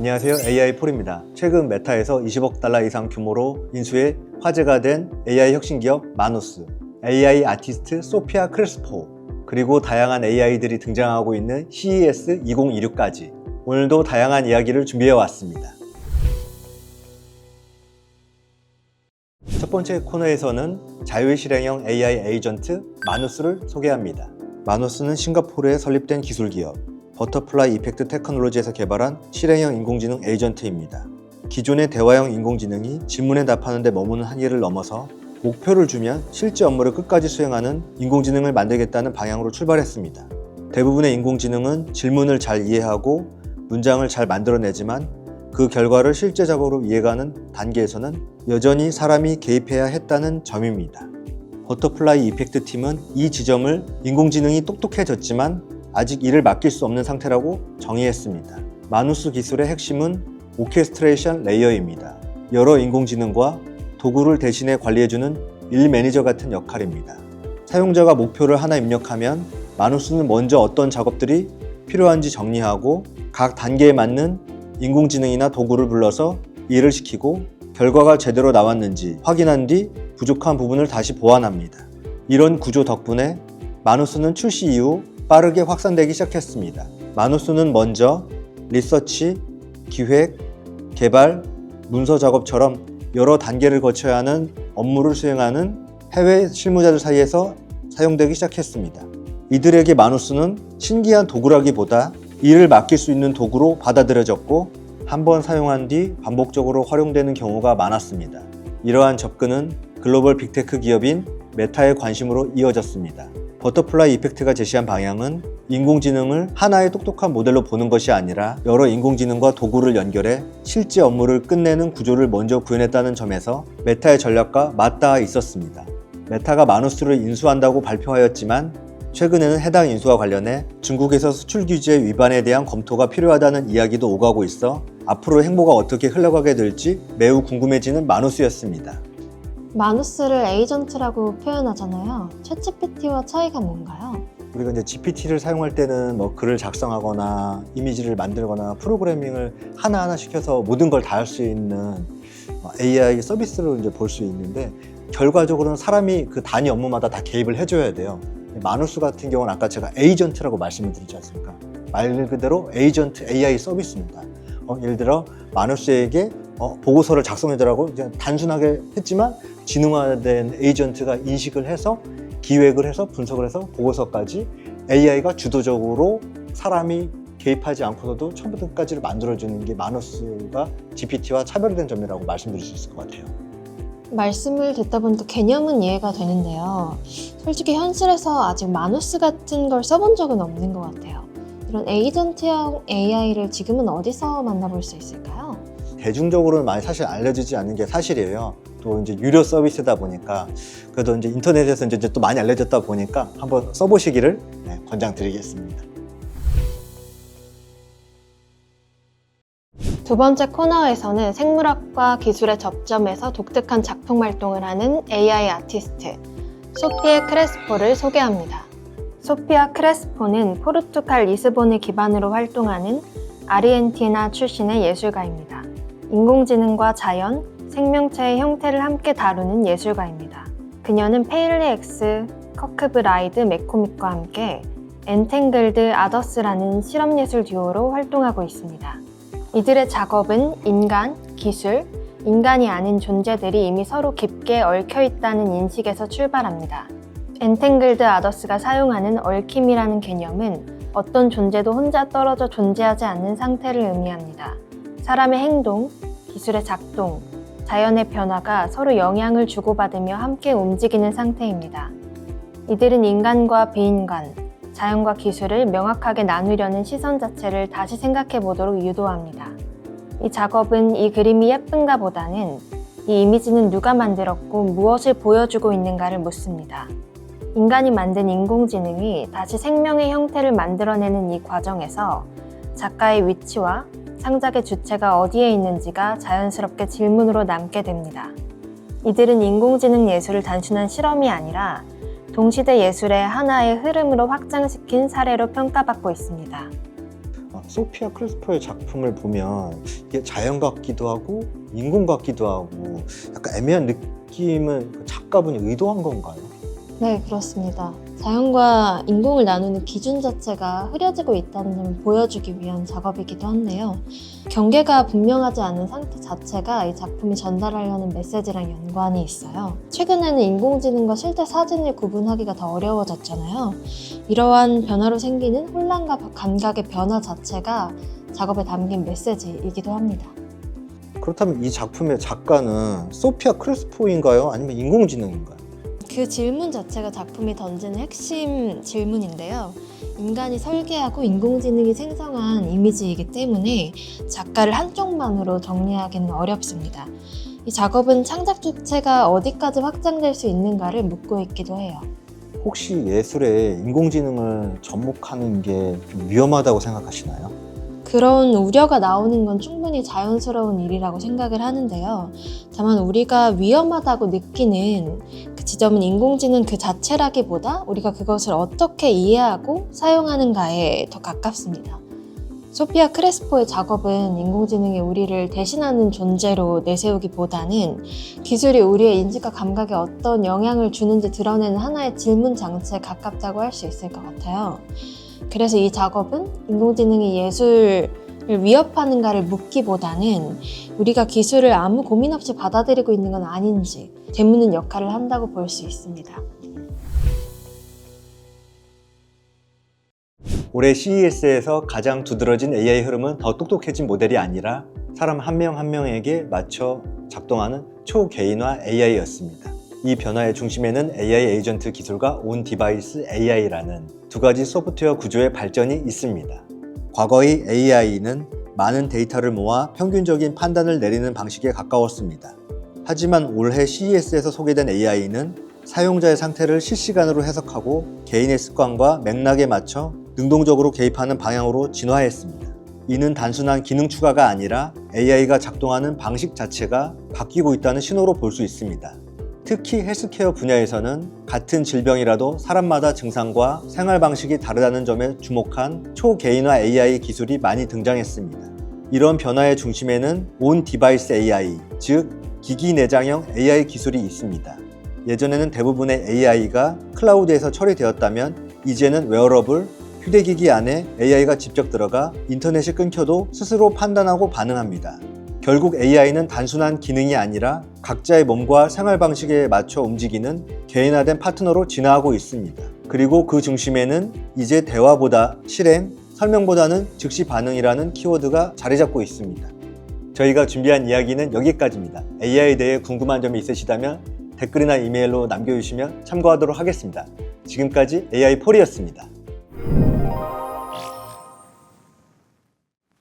안녕하세요. AI4입니다. 최근 메타에서 20억 달러 이상 규모로 인수해 화제가 된 AI 혁신기업 마누스, AI 아티스트 소피아 크레스포, 그리고 다양한 AI들이 등장하고 있는 CES 2026까지 오늘도 다양한 이야기를 준비해 왔습니다. 첫 번째 코너에서는 자유실행형 AI 에이전트 마누스를 소개합니다. 마누스는 싱가포르에 설립된 기술기업 버터플라이 이펙트 테크놀로지에서 개발한 실행형 인공지능 에이전트입니다. 기존의 대화형 인공지능이 질문에 답하는 데 머무는 한계를 넘어서 목표를 주면 실제 업무를 끝까지 수행하는 인공지능을 만들겠다는 방향으로 출발했습니다. 대부분의 인공지능은 질문을 잘 이해하고 문장을 잘 만들어내지만 그 결과를 실제적으로 이해가는 단계에서는 여전히 사람이 개입해야 했다는 점입니다. 버터플라이 이펙트 팀은 이 지점을 인공지능이 똑똑해졌지만 아직 이를 맡길 수 없는 상태라고 정의했습니다. 마누스 기술의 핵심은 오케스트레이션 레이어입니다. 여러 인공지능과 도구를 대신해 관리해주는 일 매니저 같은 역할입니다. 사용자가 목표를 하나 입력하면 마누스는 먼저 어떤 작업들이 필요한지 정리하고 각 단계에 맞는 인공지능이나 도구를 불러서 일을 시키고 결과가 제대로 나왔는지 확인한 뒤 부족한 부분을 다시 보완합니다. 이런 구조 덕분에 마누스는 출시 이후 빠르게 확산되기 시작했습니다. 마누스는 먼저 리서치, 기획, 개발, 문서 작업처럼 여러 단계를 거쳐야 하는 업무를 수행하는 해외 실무자들 사이에서 사용되기 시작했습니다. 이들에게 마누스는 신기한 도구라기보다 일을 맡길 수 있는 도구로 받아들여졌고 한번 사용한 뒤 반복적으로 활용되는 경우가 많았습니다. 이러한 접근은 글로벌 빅테크 기업인 메타의 관심으로 이어졌습니다. 버터플라이 이펙트가 제시한 방향은 인공지능을 하나의 똑똑한 모델로 보는 것이 아니라 여러 인공지능과 도구를 연결해 실제 업무를 끝내는 구조를 먼저 구현했다는 점에서 메타의 전략과 맞닿아 있었습니다. 메타가 마누스를 인수한다고 발표하였지만 최근에는 해당 인수와 관련해 중국에서 수출 규제 위반에 대한 검토가 필요하다는 이야기도 오가고 있어 앞으로 행보가 어떻게 흘러가게 될지 매우 궁금해지는 마누스였습니다. 마누스를 에이전트라고 표현하잖아요. 챗GPT와 차이가 뭔가요? 우리가 이제 GPT를 사용할 때는 뭐 글을 작성하거나 이미지를 만들거나 프로그래밍을 하나하나 시켜서 모든 걸 다 할 수 있는 AI 서비스로 이제 볼 수 있는데 결과적으로는 사람이 그 단위 업무마다 다 개입을 해줘야 돼요. 마누스 같은 경우는 아까 제가 에이전트라고 말씀을 드리지 않습니까? 말 그대로 에이전트 AI 서비스입니다. 예를 들어 마누스에게 보고서를 작성해달라고 단순하게 했지만 지능화된 에이전트가 인식을 해서 기획을 해서 분석을 해서 보고서까지 AI가 주도적으로 사람이 개입하지 않고서도 처음부터 끝까지를 만들어주는 게 마누스가 GPT와 차별된 점이라고 말씀드릴 수 있을 것 같아요. 말씀을 듣다 보니까 개념은 이해가 되는데요. 솔직히 현실에서 아직 마누스 같은 걸 써본 적은 없는 것 같아요. 이런 에이전트형 AI를 지금은 어디서 만나볼 수 있을까요? 대중적으로는 많이 사실 알려지지 않는 게 사실이에요. 또 이제 유료 서비스다 보니까 그래도 이제 인터넷에서 이제 또 많이 알려졌다 보니까 한번 써보시기를 권장드리겠습니다. 두 번째 코너에서는 생물학과 기술의 접점에서 독특한 작품 활동을 하는 AI 아티스트 소피아 크레스포를 소개합니다. 소피아 크레스포는 포르투갈 리스본을 기반으로 활동하는 아르헨티나 출신의 예술가입니다. 인공지능과 자연, 생명체의 형태를 함께 다루는 예술가입니다. 그녀는 페일리 엑스, 커크브라이드 맥코믹과 함께 엔탱글드 아더스라는 실험예술 듀오로 활동하고 있습니다. 이들의 작업은 인간, 기술, 인간이 아닌 존재들이 이미 서로 깊게 얽혀있다는 인식에서 출발합니다. 엔탱글드 아더스가 사용하는 얽힘이라는 개념은 어떤 존재도 혼자 떨어져 존재하지 않는 상태를 의미합니다. 사람의 행동, 기술의 작동, 자연의 변화가 서로 영향을 주고받으며 함께 움직이는 상태입니다. 이들은 인간과 비인간, 자연과 기술을 명확하게 나누려는 시선 자체를 다시 생각해 보도록 유도합니다. 이 작업은 이 그림이 예쁜가 보다는 이 이미지는 누가 만들었고 무엇을 보여주고 있는가를 묻습니다. 인간이 만든 인공지능이 다시 생명의 형태를 만들어내는 이 과정에서 작가의 위치와 창작의 주체가 어디에 있는지가 자연스럽게 질문으로 남게 됩니다. 이들은 인공지능 예술을 단순한 실험이 아니라 동시대 예술의 하나의 흐름으로 확장시킨 사례로 평가받고 있습니다. 소피아 크레스포의 작품을 보면 이게 자연 같기도 하고 인공 같기도 하고 약간 애매한 느낌을 작가분이 의도한 건가요? 네, 그렇습니다. 자연과 인공을 나누는 기준 자체가 흐려지고 있다는 점을 보여주기 위한 작업이기도 한데요. 경계가 분명하지 않은 상태 자체가 이 작품이 전달하려는 메시지랑 연관이 있어요. 최근에는 인공지능과 실제 사진을 구분하기가 더 어려워졌잖아요. 이러한 변화로 생기는 혼란과 감각의 변화 자체가 작업에 담긴 메시지이기도 합니다. 그렇다면 이 작품의 작가는 소피아 크레스포인가요? 아니면 인공지능인가요? 그 질문 자체가 작품이 던지는 핵심 질문인데요. 인간이 설계하고 인공지능이 생성한 이미지이기 때문에 작가를 한쪽만으로 정리하기는 어렵습니다. 이 작업은 창작 주체가 어디까지 확장될 수 있는가를 묻고 있기도 해요. 혹시 예술에 인공지능을 접목하는 게 좀 위험하다고 생각하시나요? 그런 우려가 나오는 건 충분히 자연스러운 일이라고 생각을 하는데요. 다만 우리가 위험하다고 느끼는 그 지점은 인공지능 그 자체라기보다 우리가 그것을 어떻게 이해하고 사용하는가에 더 가깝습니다. 소피아 크레스포의 작업은 인공지능이 우리를 대신하는 존재로 내세우기보다는 기술이 우리의 인식과 감각에 어떤 영향을 주는지 드러내는 하나의 질문 장치에 가깝다고 할 수 있을 것 같아요. 그래서 이 작업은 인공지능이 예술을 위협하는가를 묻기보다는 우리가 기술을 아무 고민 없이 받아들이고 있는 건 아닌지 되묻는 역할을 한다고 볼 수 있습니다. 올해 CES에서 가장 두드러진 AI 흐름은 더 똑똑해진 모델이 아니라 사람 한 명 한 명에게 맞춰 작동하는 초개인화 AI였습니다. 이 변화의 중심에는 AI 에이전트 기술과 온 디바이스 AI라는 두 가지 소프트웨어 구조의 발전이 있습니다. 과거의 AI는 많은 데이터를 모아 평균적인 판단을 내리는 방식에 가까웠습니다. 하지만 올해 CES에서 소개된 AI는 사용자의 상태를 실시간으로 해석하고 개인의 습관과 맥락에 맞춰 능동적으로 개입하는 방향으로 진화했습니다. 이는 단순한 기능 추가가 아니라 AI가 작동하는 방식 자체가 바뀌고 있다는 신호로 볼 수 있습니다. 특히 헬스케어 분야에서는 같은 질병이라도 사람마다 증상과 생활 방식이 다르다는 점에 주목한 초개인화 AI 기술이 많이 등장했습니다. 이런 변화의 중심에는 온 디바이스 AI, 즉 기기 내장형 AI 기술이 있습니다. 예전에는 대부분의 AI가 클라우드에서 처리되었다면 이제는 웨어러블, 휴대기기 안에 AI가 직접 들어가 인터넷이 끊겨도 스스로 판단하고 반응합니다. 결국 AI는 단순한 기능이 아니라 각자의 몸과 생활 방식에 맞춰 움직이는 개인화된 파트너로 진화하고 있습니다. 그리고 그 중심에는 이제 대화보다 실행, 설명보다는 즉시 반응이라는 키워드가 자리 잡고 있습니다. 저희가 준비한 이야기는 여기까지입니다. AI에 대해 궁금한 점이 있으시다면 댓글이나 이메일로 남겨주시면 참고하도록 하겠습니다. 지금까지 AI 폴이었습니다.